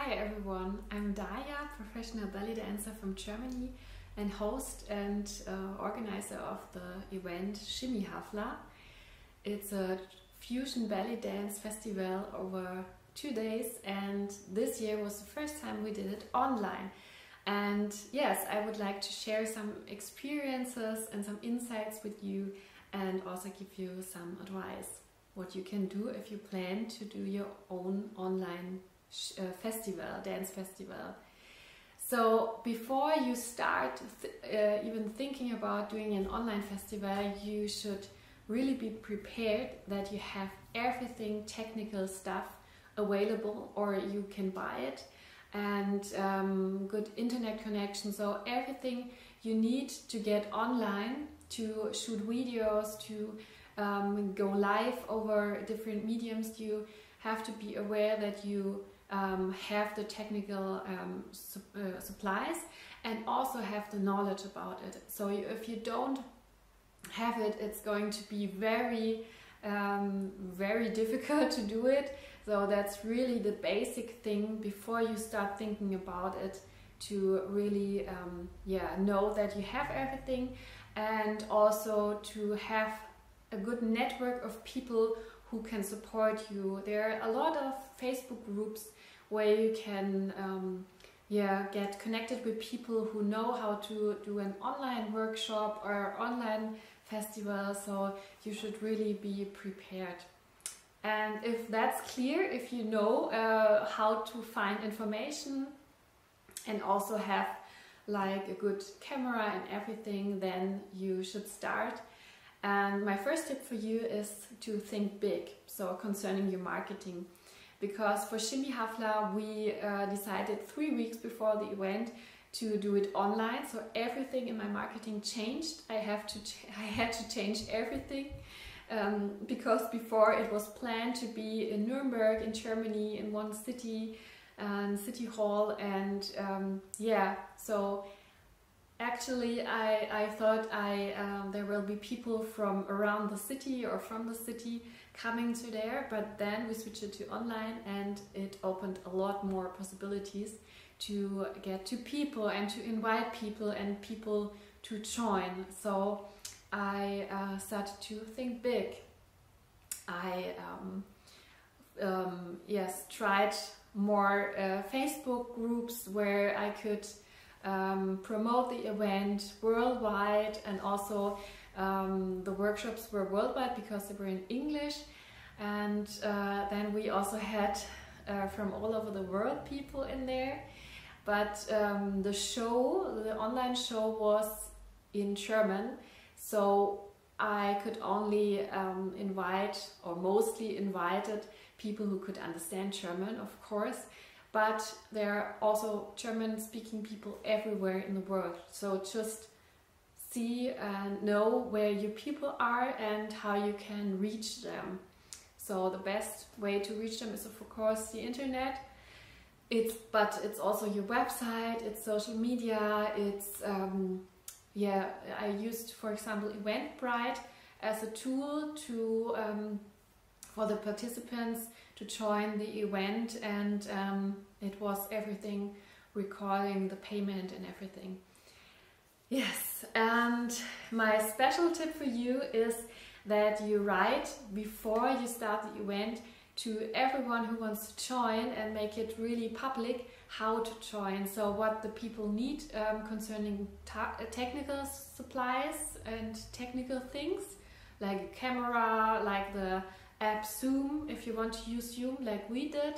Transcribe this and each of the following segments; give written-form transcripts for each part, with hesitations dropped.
Hi everyone, I'm Daya, professional belly dancer from Germany and host and organizer of the event Shimmy Hafla. It's a fusion belly dance festival over 2 days, and this year was the first time we did it online. And yes, I would like to share some experiences and some insights with you, and also give you some advice what you can do if you plan to do your own online dance festival. So before you start even thinking about doing an online festival, you should really be prepared that you have everything technical stuff available, or you can buy it, and good internet connection. So everything you need to get online, to shoot videos, to go live over different mediums. You have to be aware that you have the technical supplies and also have the knowledge about it. So if you don't have it, it's going to be very difficult to do it. So that's really the basic thing before you start thinking about it, to really know that you have everything, and also to have a good network of people who can support you. There are a lot of Facebook groups where you can get connected with people who know how to do an online workshop or online festival, so you should really be prepared. And if that's clear, if you know how to find information and also have like a good camera and everything, then you should start. And my first tip for you is to think big, so concerning your marketing. Because for Shimmy Hafla we decided 3 weeks before the event to do it online, so everything in my marketing changed. I had to change everything, because before it was planned to be in Nuremberg in Germany, in one city, city hall, and so actually I thought there will be people from around the city or from the city coming to there, but then we switched it to online, and it opened a lot more possibilities to get to people and to invite people and people to join. So I started to think big. I tried more Facebook groups where I could promote the event worldwide, and also the workshops were worldwide because they were in English. And then we also had from all over the world people in there, but the online show was in German, so I could only invite, or mostly invited, people who could understand German, of course. But there are also German-speaking people everywhere in the world. So just see and know where your people are and how you can reach them. So the best way to reach them is, of course, the internet. But it's also your website, it's social media, it's I used, for example, Eventbrite as a tool to for the participants to join the event, and it was everything, recording the payment and everything. Yes, and my special tip for you is that you write before you start the event to everyone who wants to join, and make it really public how to join. So what the people need concerning technical supplies and technical things, like a camera, like the app Zoom, if you want to use Zoom like we did.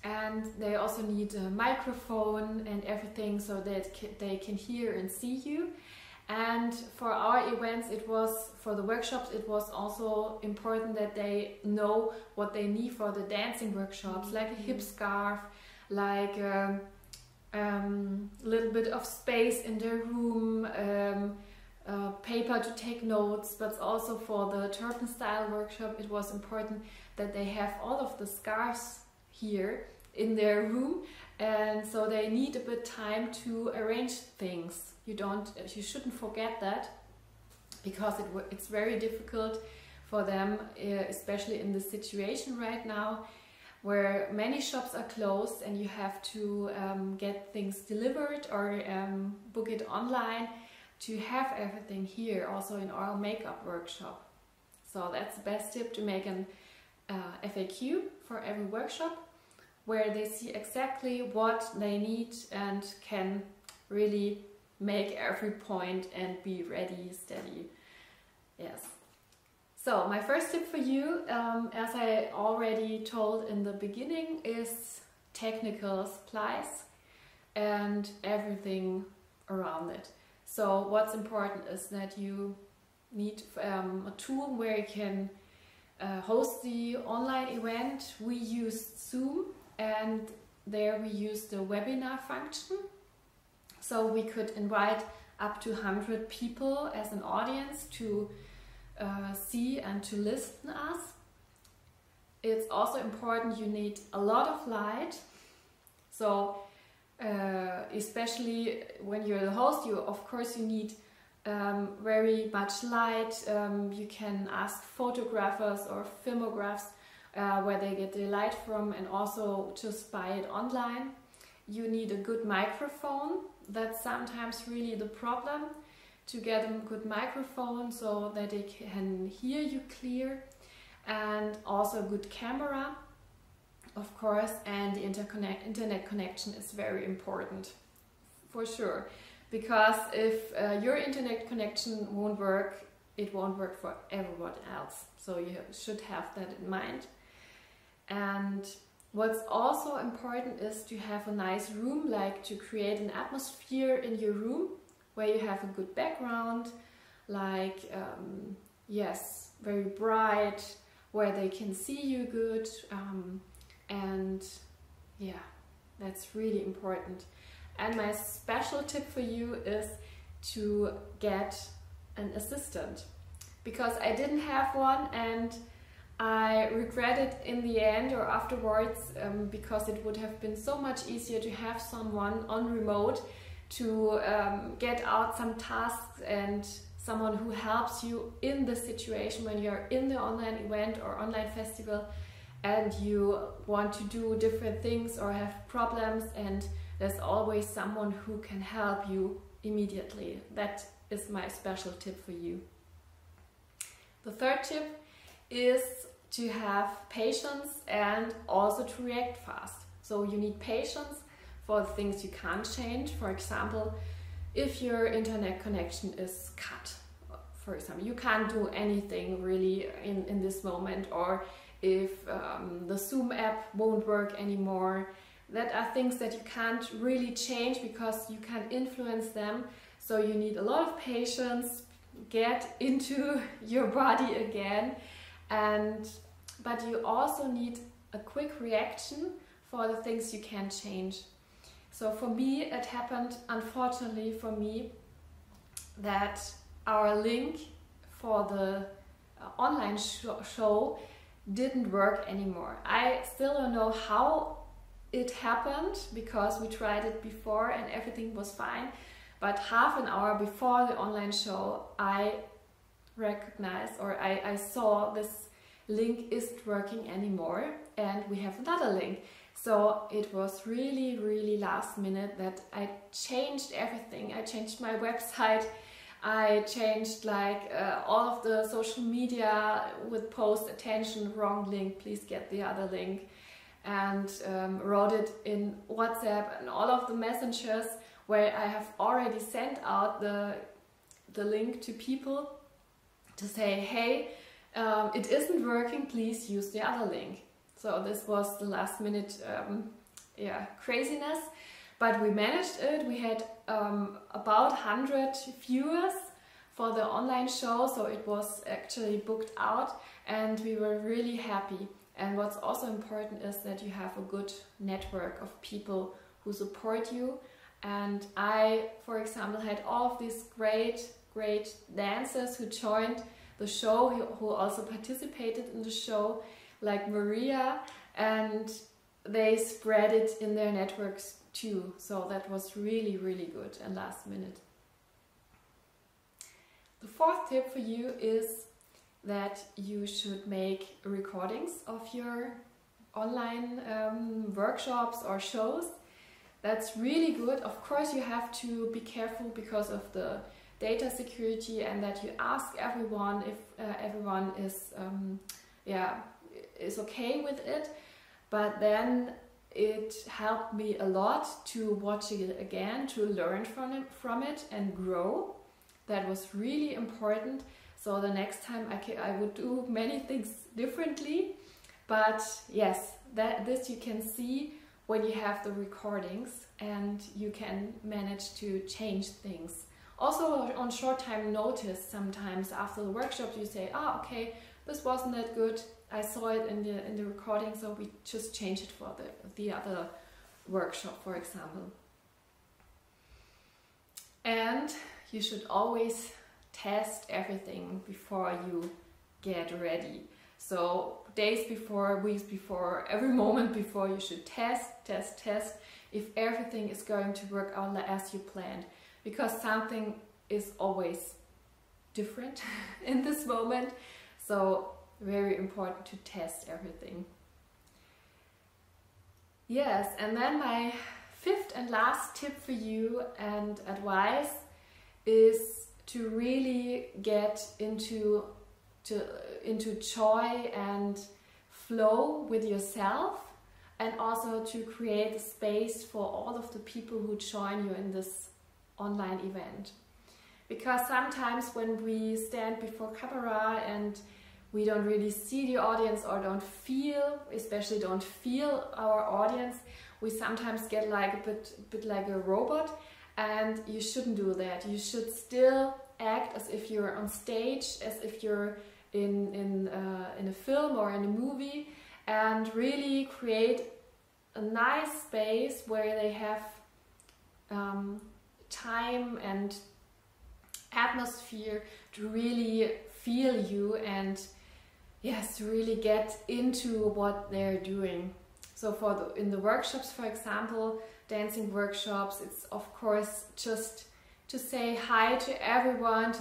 And they also need a microphone and everything, so that they can hear and see you. And for our events, for the workshops, it was also important that they know what they need for the dancing workshops, like a hip scarf, like a little bit of space in their room, paper to take notes. But also for the Turban Style Workshop, it was important that they have all of the scarves here in their room, and so they need a bit time to arrange things. You shouldn't forget that, because it's very difficult for them, especially in the situation right now. where many shops are closed and you have to get things delivered or book it online, to have everything here also in our makeup workshop. So that's the best tip, to make an FAQ for every workshop where they see exactly what they need and can really make every point and be ready, steady. Yes. So my first tip for you, as I already told in the beginning, is technical supplies and everything around it. So what's important is that you need a tool where you can host the online event. We used Zoom, and there we used the webinar function. So we could invite up to 100 people as an audience to see and to listen us. It's also important, you need a lot of light. So especially when you're the host, of course you need very much light. You can ask photographers or filmographs where they get the light from, and also just buy it online. You need a good microphone. That's sometimes really the problem, to get a good microphone so that they can hear you clear, and also a good camera, of course, and the internet connection is very important, for sure, because if your internet connection won't work, it won't work for everyone else. So you should have that in mind. And what's also important is to have a nice room, like to create an atmosphere in your room where you have a good background, like yes, very bright, where they can see you good, and yeah, that's really important. And my special tip for you is to get an assistant, because I didn't have one and I regret it in the end or afterwards, because it would have been so much easier to have someone on remote to get out some tasks, and someone who helps you in the situation when you're in the online event or online festival and you want to do different things or have problems, and there's always someone who can help you immediately. That is my special tip for you. The third tip is to have patience and also to react fast. So you need patience for the things you can't change. For example, if your internet connection is cut, for example, you can't do anything really in this moment, or if the Zoom app won't work anymore. That are things that you can't really change because you can't influence them. So you need a lot of patience, get into your body again, but you also need a quick reaction for the things you can change. So for me, it happened, unfortunately for me, that our link for the online show didn't work anymore. I still don't know how it happened, because we tried it before and everything was fine. But half an hour before the online show, I recognized, or I saw this link isn't working anymore, and we have another link. So it was really, really last minute that I changed everything. I changed my website, I changed like all of the social media with post attention, wrong link, please get the other link, and wrote it in WhatsApp and all of the messengers where I have already sent out the link to people to say, hey, it isn't working, please use the other link. So this was the last minute craziness, but we managed it. We had about 100 viewers for the online show, so it was actually booked out and we were really happy. And what's also important is that you have a good network of people who support you. And I, for example, had all of these great dancers who joined the show, who also participated in the show, like Maria, and they spread it in their networks too. So that was really, really good and last minute. The fourth tip for you is that you should make recordings of your online workshops or shows. That's really good. Of course, you have to be careful because of the data security, and that you ask everyone if everyone is okay with it. But then it helped me a lot to watch it again, to learn from it and grow. That was really important. So the next time I would do many things differently. But yes, this you can see when you have the recordings, and you can manage to change things. Also on short time notice, sometimes after the workshop you say, okay, this wasn't that good, I saw it in the recording, so we just change it for the other workshop, for example. And you should always test everything before you get ready. So days before, weeks before, every moment before, you should test if everything is going to work out as you planned. Because something is always different in this moment. So very important to test everything. Yes, and then my fifth and last tip for you and advice is to really get into joy and flow with yourself, and also to create a space for all of the people who join you in this online event. Because sometimes when we stand before camera and we don't really see the audience, or especially don't feel our audience, we sometimes get like a bit like a robot, and you shouldn't do that. You should still act as if you're on stage, as if you're in a film or in a movie, and really create a nice space where they have time and atmosphere to really feel you, and yes, to really get into what they're doing. So in the workshops, for example, dancing workshops, it's of course just to say hi to everyone,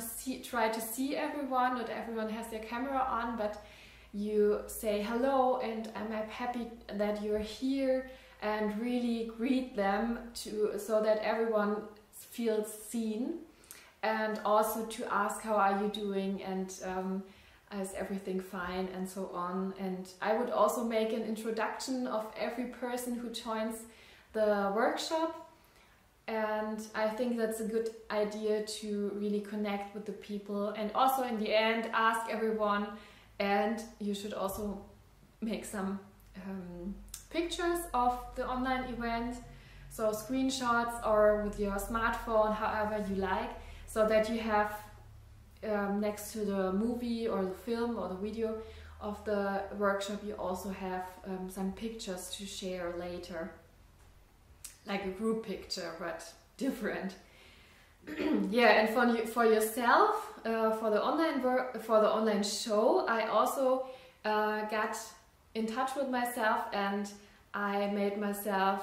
try to see everyone. Not everyone has their camera on, but you say hello and I'm happy that you're here, and really greet them so that everyone feels seen, and also to ask how are you doing, and is everything fine, and so on. And I would also make an introduction of every person who joins the workshop, and I think that's a good idea to really connect with the people, and also in the end ask everyone. And you should also make some pictures of the online event, so screenshots or with your smartphone, however you like, so that you have next to the movie or the film or the video of the workshop, you also have some pictures to share later, like a group picture, but different. Yeah, and for yourself, for the online show, I also got in touch with myself, and I made myself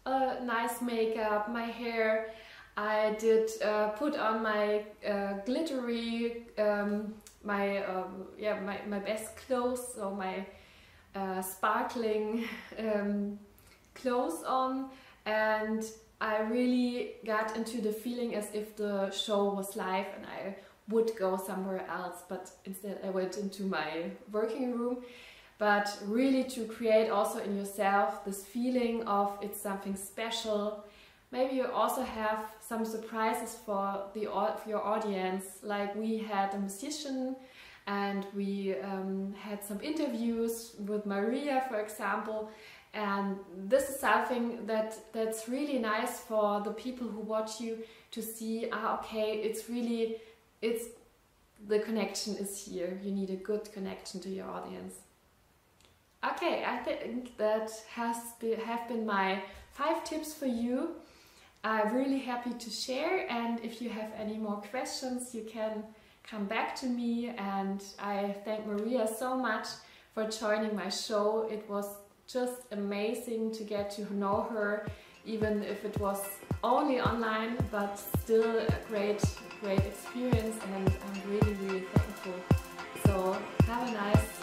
a nice makeup, my hair. I did put on my glittery, my best clothes, so my sparkling clothes on, and I really got into the feeling as if the show was live and I would go somewhere else, but instead I went into my working room. But really to create also in yourself this feeling of it's something special. Maybe you also have some surprises for your audience, like we had a musician, and we had some interviews with Maria, for example. And this is something that's really nice for the people who watch you to see, okay, the connection is here. You need a good connection to your audience. Okay, I think that have been my 5 tips for you. I'm really happy to share, and if you have any more questions, you can come back to me. And I thank Maria so much for joining my show. It was just amazing to get to know her, even if it was only online, but still a great experience, and I'm really thankful. So have a nice